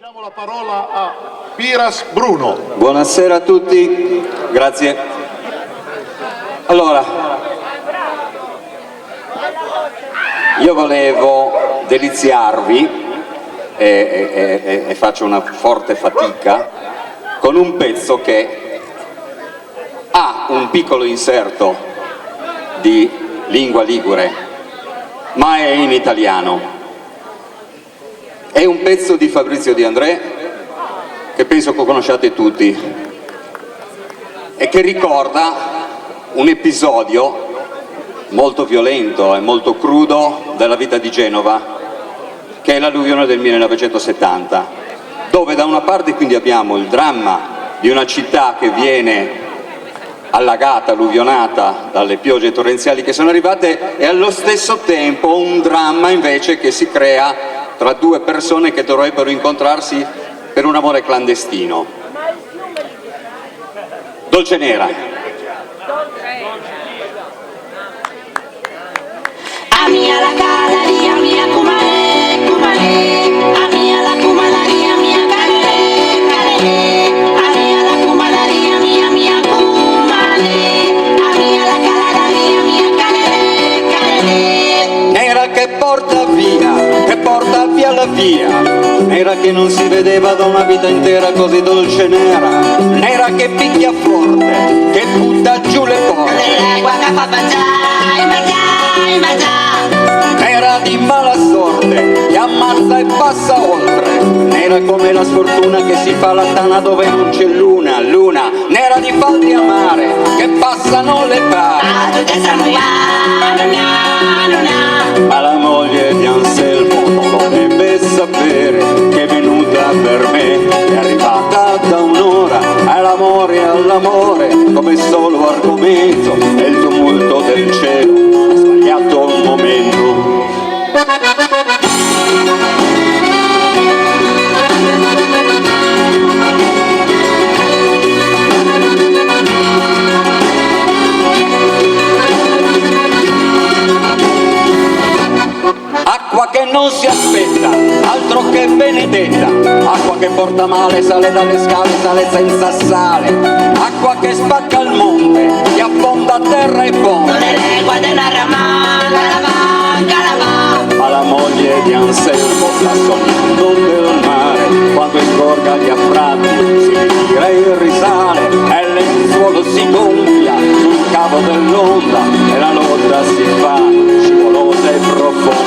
Lasciamo la parola a Piras Bruno. Buonasera a tutti, grazie. Allora, io volevo deliziarvi e faccio una forte fatica con un pezzo che ha un piccolo inserto di lingua ligure, ma è in italiano. È un pezzo di Fabrizio De André che penso che conosciate tutti e che ricorda un episodio molto violento e molto crudo della vita di Genova, che è l'alluvione del 1970, dove da una parte quindi abbiamo il dramma di una città che viene allagata, alluvionata dalle piogge torrenziali che sono arrivate, e allo stesso tempo un dramma invece che si crea tra due persone che dovrebbero incontrarsi per un amore clandestino. Dolce Nera. Amia la calaria, mia cumare, cumare. Amia la cumalaria, mia care, care. Amia la cumalaria, mia cumare. Amia la calaria, mia care, care. Nera che porta via la via, nera che non si vedeva da una vita intera così dolce nera, nera che picchia forte, che butta giù le porte, nera di mala sorte, che ammazza e passa oltre, nera come la sfortuna che si fa la tana dove non c'è luna, luna, nera di faldi a mare, che passano le pari. Ma la moglie di Anselmo non lo deve sapere che è venuta per me, è arrivata da un'ora, all'amore, come solo argomento, è il tumulto del cielo, ha sbagliato un momento. Acqua che non si aspetta, altro che benedetta, acqua che porta male, sale dalle scale, sale senza sale, acqua che spacca il monte, che affonda terra e ponte. Ma la moglie di Anselmo sta sognando del mare, quando ingorga gli affratti si ritira e risale, e il lenzuolo si gonfia sul cavo dell'onda, e la lotta si fa scivolosa e profonda.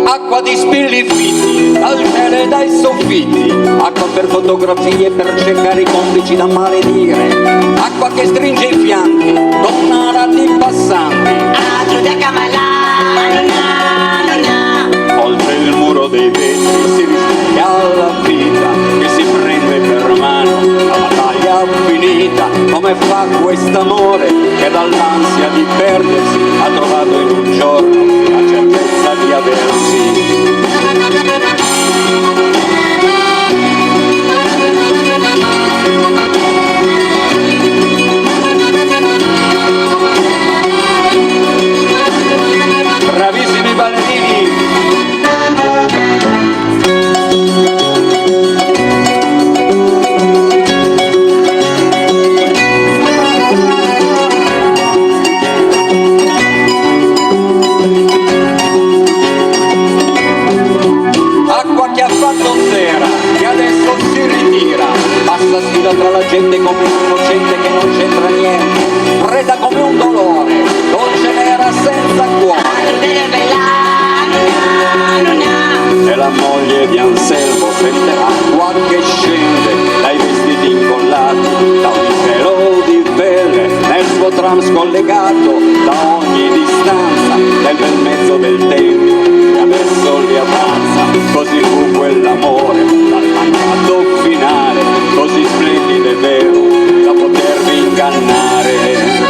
Acqua di spillifitti, dal cielo e dai soffitti, acqua per fotografie, per cercare i complici da maledire, acqua che stringe i fianchi, donnara di passanti, oltre il muro dei vetri si rischia la vita, che si prende per mano, la battaglia finita, come fa quest'amore che dall'ansia di perdersi ha trovato in un giorno la certezza di aversi. Bravissimi ballerini! Acqua che ha fatto sera, che adesso si ritira, passa sfida tra la gente come un innocente che non c'entra niente, fredda come un dolore, dolce nera senza cuore. E la moglie di Anselmo sente l'acqua che scende dai vestiti incollati, da un velo di pelle nel suo tram scollegato da ogni distanza del bel mezzo vento del tempo che adesso li abbrazza, così fu quell'amore dall'accordo finale, così splendido e vero da potervi ingannare.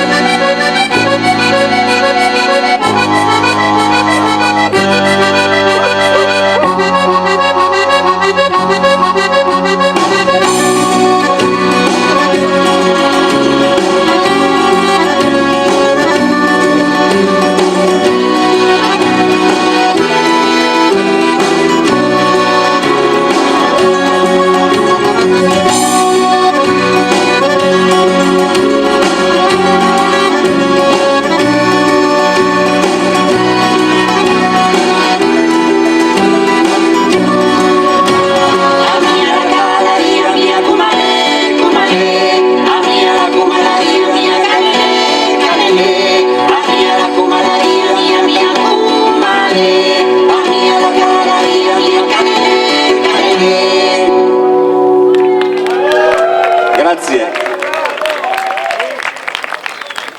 Grazie.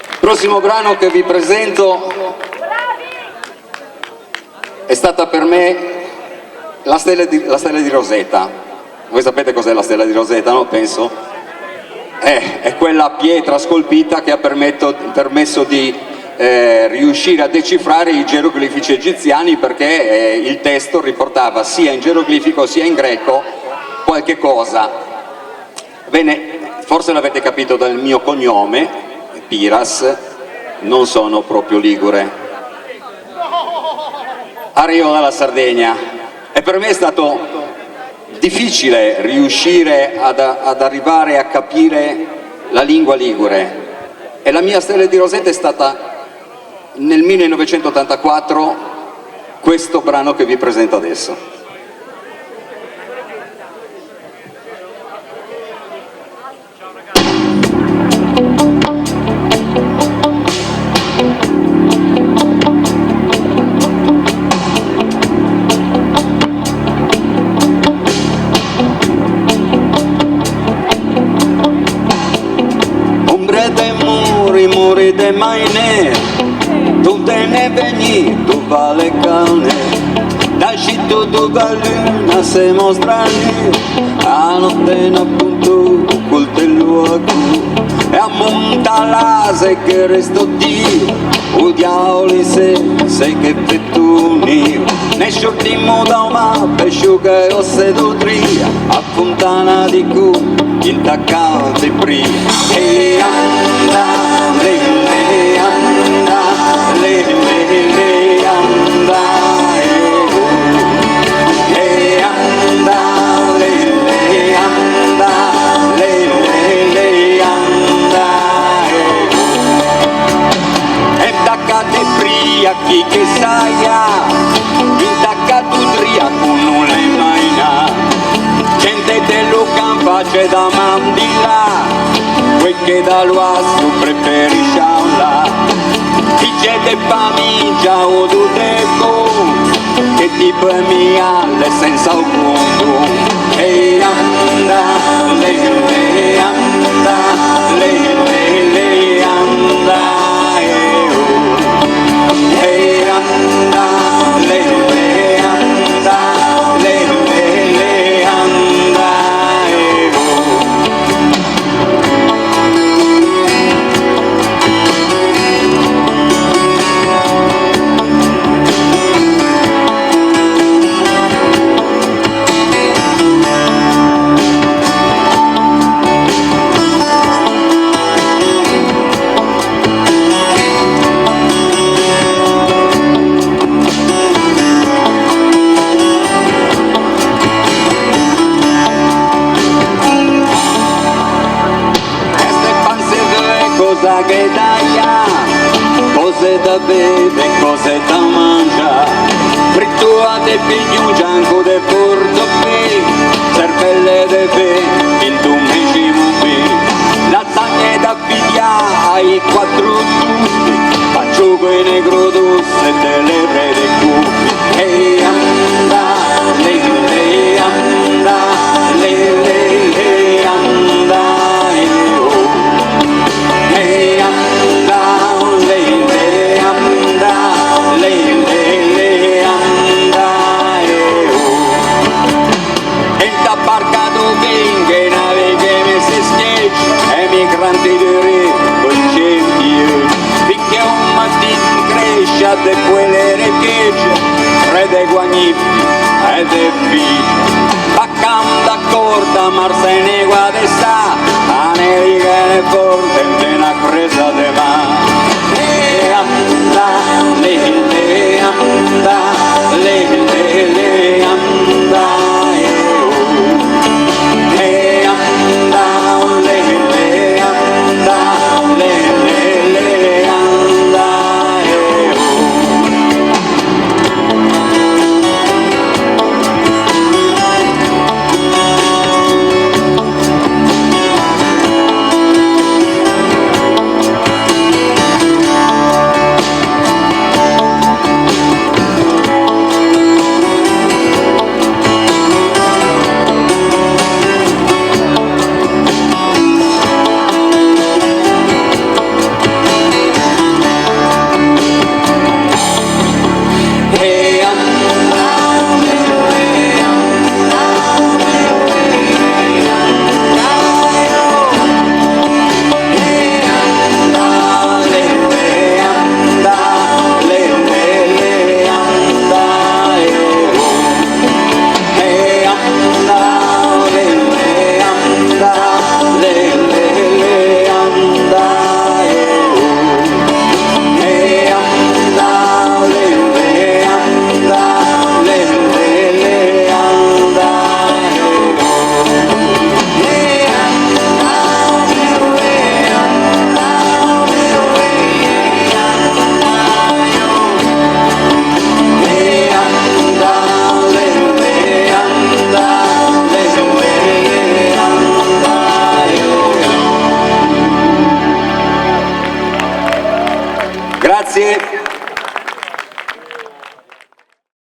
Il prossimo brano che vi presento è stata per me la stella di Rosetta. Voi sapete cos'è la stella di Rosetta, no? Penso. È quella pietra scolpita che ha permesso di riuscire a decifrare i geroglifici egiziani, perché il testo riportava sia in geroglifico sia in greco qualche cosa. Bene, forse l'avete capito dal mio cognome, Piras, non sono proprio ligure. Arrivo dalla Sardegna e per me è stato difficile riuscire ad arrivare a capire la lingua ligure, e la mia stella di Rosetta è stata nel 1984 questo brano che vi presento adesso. Muri de maine, tu te ne veni, tu vale calne, dasci tu galina se mostrani, a notte appunto coltello a cu, e a montalase che resto Dio, o diavoli se che fettuni, ne sciortimo da una pesciuga o sedutria, a fontana di cu, intaccante prima, e anda. Le anda, le anda, le anda, le anda, le anda, e taccate pria chi che saia, intaccato ubriaco non le maina, gente dello campo c'è da mandila, quel che da luasso preferisce alla, dice de famiglia o du deco, che tipo è mia le senza alcun, e anda, le anda, le anda, e anda, le anda, le anda, cosa che daia, cose da bere, cose da mangiare, frittuate pigliu gianco de portofè, cervelle de fe, il dumicimo be, lasagne da pigliare ai quattro tutti, facciugo in negro d'osse delle rede cuffie, e anda, le anda, le anda, e anda, le anda, le de quelle rechegge, crede guagnifi ed è figlio. Baccam d'accorda, Marsene guadessa, America e forte in piena presa de va. Le anda, le anda, le anda, le anda, le anda, le anda, Grazie.